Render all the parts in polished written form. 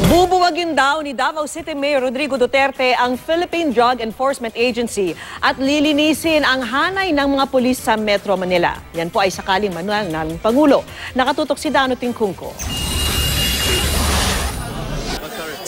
Bubuwagin daw ni Davao City Mayor Rodrigo Duterte ang Philippine Drug Enforcement Agency at lilinisin ang hanay ng mga pulis sa Metro Manila. Yan po ay sakaling manual ng Pangulo. Nakatutok si Dano Tingkungko.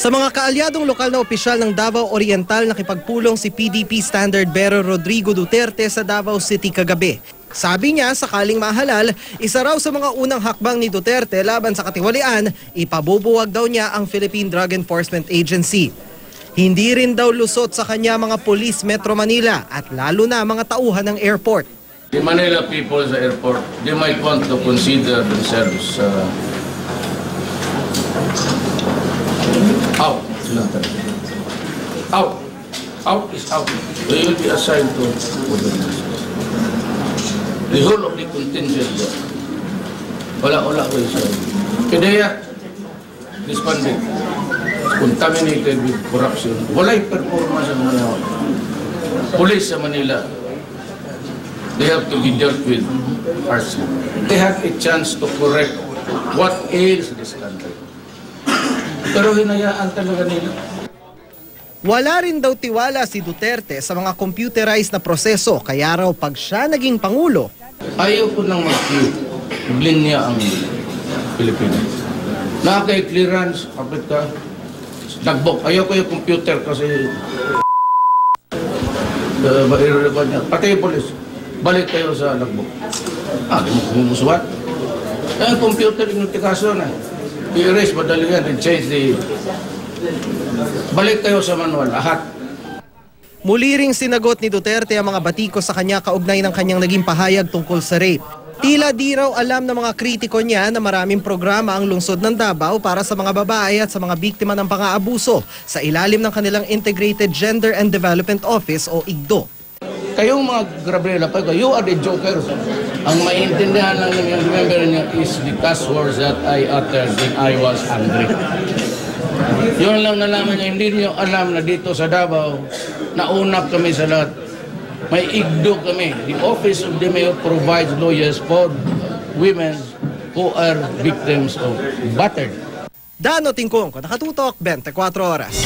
Sa mga kaalyadong lokal na opisyal ng Davao Oriental, nakipagpulong si PDP Standard Bearer Rodrigo Duterte sa Davao City kagabi. Sabi niya, sakaling mahalal, isa raw sa mga unang hakbang ni Duterte laban sa katiwalian, ipabubuwag daw niya ang Philippine Drug Enforcement Agency. Hindi rin daw lusot sa kanya mga pulis Metro Manila at lalo na mga tauhan ng airport. The Manila people sa airport, they might want to consider themselves out. Out. Out is out. They will be assigned to the whole of the contingent. Wala ko isa. Kaya disbanded, contaminated with corruption. Wala'y performance sa mga police sa Manila. They have to be dealt with harshly. They have a chance to correct what ails this country. Pero hinayaan talaga nila. Wala rin daw tiwala si Duterte sa mga computerized na proseso, kaya raw pag siya naging Pangulo, ayaw ko nang mag-linya ang Pilipinas. Nakaka-clearance, kapit ka, nagbok. Ayaw ko yung computer kasi pati yung polis, balik kayo sa nagbok. Di mo kumusuwat. Ang computer yung notifikasyon na. I-erase, madali yan, change the... Balik kayo sa manual, lahat. Muli ring sinagot ni Duterte ang mga batiko sa kanya kaugnay ng kanyang naging pahayag tungkol sa rape. Tila di raw alam ng mga kritiko niya na maraming programa ang lungsod ng Davao para sa mga babae at sa mga biktima ng pang-aabuso sa ilalim ng kanilang Integrated Gender and Development Office o IGDO. Kayong mga Gabriela, you are the jokers. Ang maintindihan lang ng member niya is the cuss words that I uttered when I was angry. Yun lang nalaman niya, hindi niyo alam na dito sa Davao, naunap kami sa lahat. May IGDO kami. The Office of the Mayor provides lawyers for women who are victims of battered. Dano Tingkungko, Nakatutok, 24 Oras.